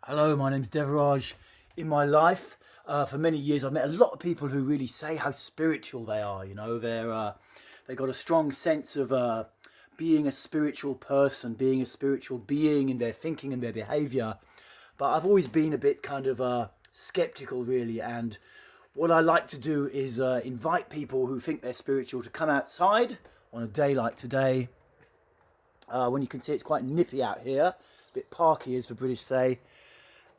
Hello, my name's Devaraj. In my life, for many years, I've met a lot of people who really say how spiritual they are. They got a strong sense of being a spiritual person, being a spiritual being in their thinking and their behaviour. But I've always been a bit kind of skeptical, really. And what I like to do is invite people who think they're spiritual to come outside on a day like today, when you can see it's quite nippy out here, a bit parky, as the British say,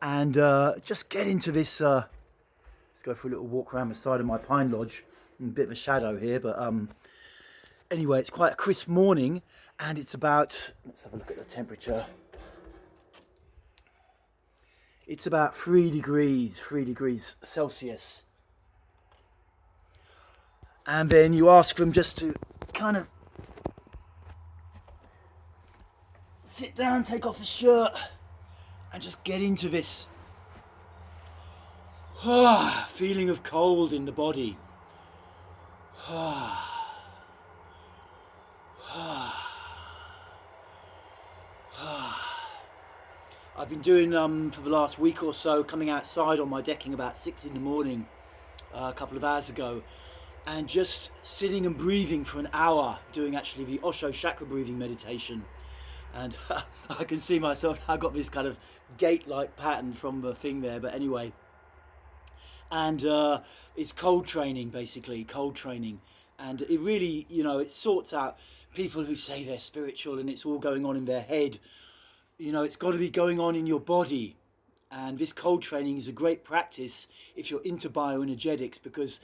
and just get into this. Let's go for a little walk around the side of my pine lodge. A bit of a shadow here, but anyway, it's quite a crisp morning, and it's about. Let's have a look at the temperature. It's about 3 degrees Celsius. And then you ask them just to kind of sit down, take off a shirt, and just get into this feeling of cold in the body. I've been doing for the last week or so, coming outside on my decking about 6 in the morning, a couple of hours ago, and just sitting and breathing for an hour, doing actually the Osho chakra breathing meditation. And I can see myself, I got this kind of gate-like pattern from the thing there, but anyway. And it's cold training, basically, cold training. And it really, it sorts out people who say they're spiritual and it's all going on in their head. It's got to be going on in your body. And this cold training is a great practice if you're into bioenergetics, because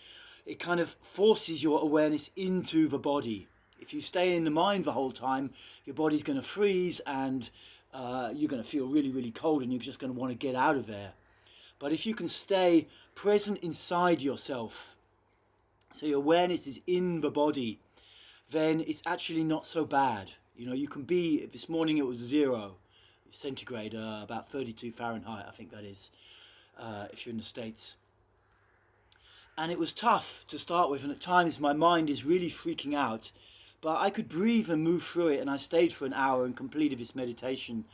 it kind of forces your awareness into the body. If you stay in the mind the whole time, your body's going to freeze and you're going to feel really, really cold, and you're just going to want to get out of there. But if you can stay present inside yourself, so your awareness is in the body, then it's actually not so bad. You can be, this morning it was 0 centigrade, about 32 Fahrenheit, I think that is, if you're in the States. And it was tough to start with, and at times my mind is really freaking out. But I could breathe and move through it, and I stayed for an hour and completed this meditation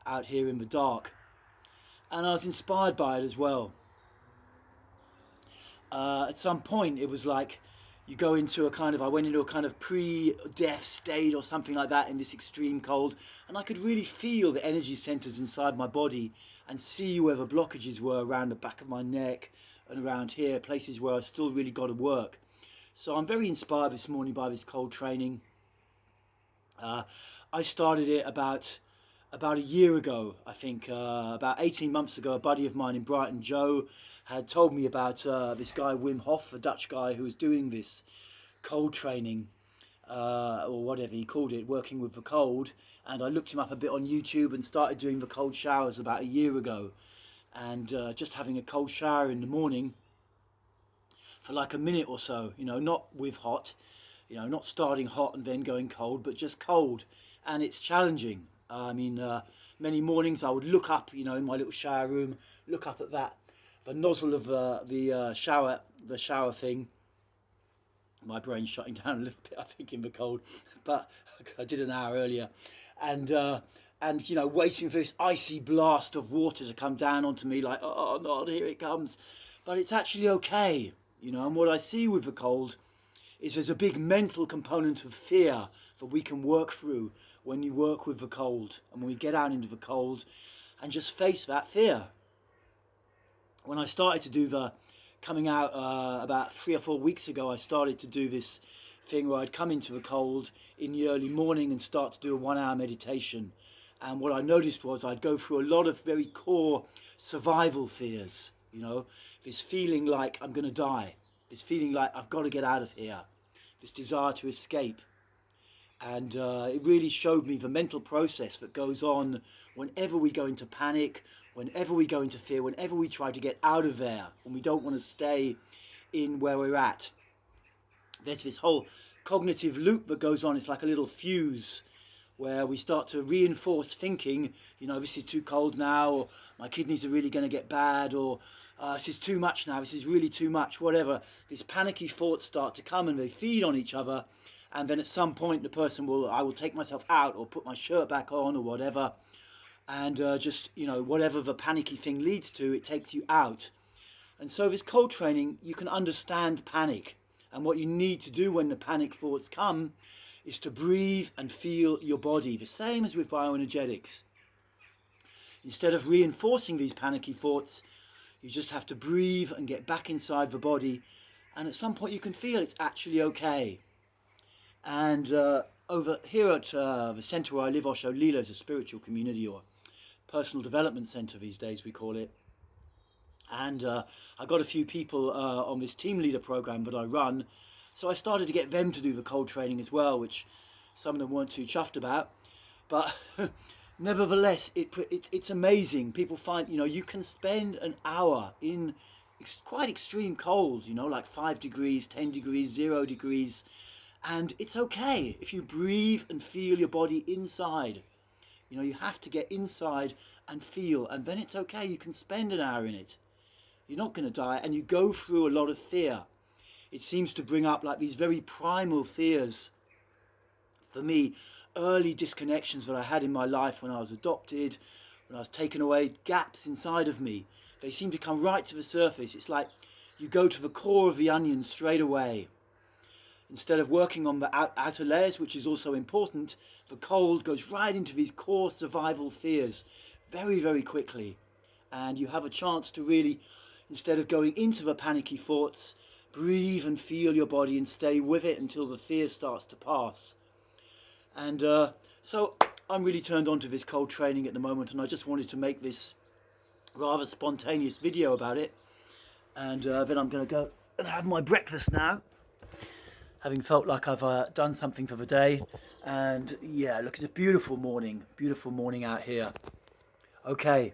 out here in the dark. And I was inspired by it as well. At some point, it was like you go into I went into a kind of pre-death state or something like that in this extreme cold, and I could really feel the energy centers inside my body and see where the blockages were around the back of my neck and around here, places where I still really got to work. So I'm very inspired this morning by this cold training. I started it about a year ago, I think. About 18 months ago, a buddy of mine in Brighton, Joe, had told me about this guy Wim Hof, a Dutch guy who was doing this cold training, or whatever he called it, working with the cold. And I looked him up a bit on YouTube and started doing the cold showers about a year ago. And just having a cold shower in the morning for like a minute or so, not with hot, not starting hot and then going cold, but just cold. And it's challenging. Many mornings I would look up, in my little shower room, look up at the nozzle of the shower thing. My brain's shutting down a little bit, I think, in the cold, but I did an hour earlier. And waiting for this icy blast of water to come down onto me, like, oh, God, here it comes. But it's actually okay, and what I see with the cold is there's a big mental component of fear that we can work through when you work with the cold, and when we get out into the cold and just face that fear. When I started to do the coming out about 3 or 4 weeks ago, I started to do this thing where I'd come into the cold in the early morning and start to do a 1 hour meditation. And what I noticed was I'd go through a lot of very core survival fears, this feeling like I'm going to die, this feeling like I've got to get out of here, this desire to escape. And it really showed me the mental process that goes on whenever we go into panic, whenever we go into fear, whenever we try to get out of there, when we don't want to stay in where we're at. There's this whole cognitive loop that goes on. It's like a little fuse where we start to reinforce thinking, this is too cold now, or my kidneys are really going to get bad, or this is too much now, this is really too much, whatever. These panicky thoughts start to come and they feed on each other. And then at some point the person I will take myself out or put my shirt back on or whatever. and just, you know, whatever the panicky thing leads to, it takes you out. And so this cold training, you can understand panic, and what you need to do when the panic thoughts come is to breathe and feel your body, the same as with bioenergetics. Instead of reinforcing these panicky thoughts, you just have to breathe and get back inside the body, and at some point you can feel it's actually okay. And over here at the centre where I live, Osho Lila, is a spiritual community, or personal development centre these days we call it. And I got a few people on this team leader program that I run, so I started to get them to do the cold training as well, which some of them weren't too chuffed about. But nevertheless, it's amazing. People find, you know, you can spend an hour in quite extreme cold, you know, like 5 degrees, 10 degrees, 0 degrees, and it's okay if you breathe and feel your body inside. You know, you have to get inside and feel, and then it's okay. You can spend an hour in it. You're not going to die, and you go through a lot of fear. It seems to bring up like these very primal fears. For me, early disconnections that I had in my life when I was adopted, when I was taken away, gaps inside of me, they seem to come right to the surface. It's like you go to the core of the onion straight away. Instead of working on the outer layers, which is also important, the cold goes right into these core survival fears very, very quickly. And you have a chance to really, instead of going into the panicky thoughts, breathe and feel your body and stay with it until the fear starts to pass. And so I'm really turned on to this cold training at the moment, and I just wanted to make this rather spontaneous video about it. And then I'm going to go and have my breakfast now, having felt like I've done something for the day. And yeah, look, it's a beautiful morning out here. Okay,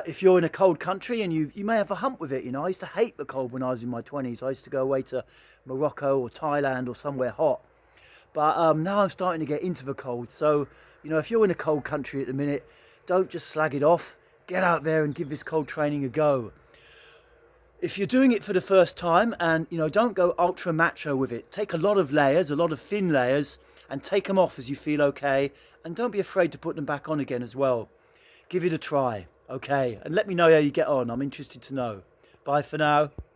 if you're in a cold country, and you may have a hump with it, you know, I used to hate the cold when I was in my 20s. I used to go away to Morocco or Thailand or somewhere hot. But now I'm starting to get into the cold. So, you know, if you're in a cold country at the minute, don't just slag it off. Get out there and give this cold training a go. If you're doing it for the first time, and, you know, don't go ultra macho with it. Take a lot of layers, a lot of thin layers, and take them off as you feel okay. And don't be afraid to put them back on again as well. Give it a try, okay? And let me know how you get on. I'm interested to know. Bye for now.